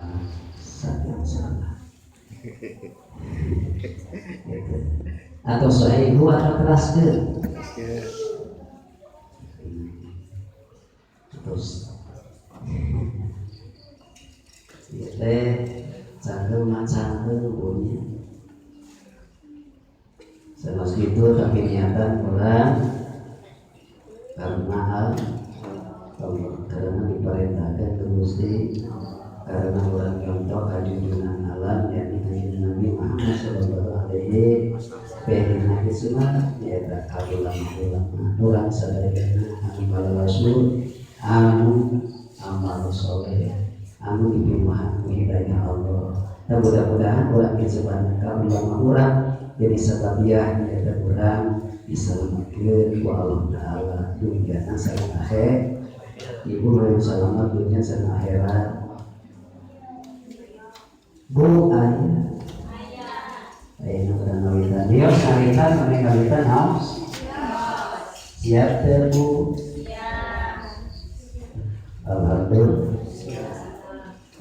yang salah. Atau saihu atau teraskeun. Terus teh cangkeung macangkeung bunyi. Semas itu tapi niatan orang karena diperintahkan ke Gusti karena orang contoh kajujuran alam yakni kanjeng Nabi Muhammad sallallahu alaihi wasallam semua yaitu ulama orang sadayana anu rasul anu amal soleh anu dipimpin hidayah Allah. Dan mudah-mudahan orang kesebanyak ulama orang jadi sababiah yaitu orang diselamatkan ku Allah Ta'ala dunia sareng akhirat. Ibu mau selamat dunia sareng akhirat. Bu ayah nukeun kawitan dia kawitan mane kawitan haus siap teh Bu?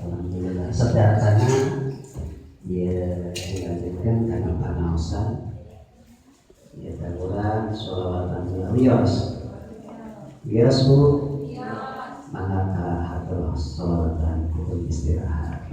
Alhamdulillah sedatanya ya dilanjutkan karena panausan ya taburan sholawatan wios Bu maka hatur sholawatan untuk istirahat.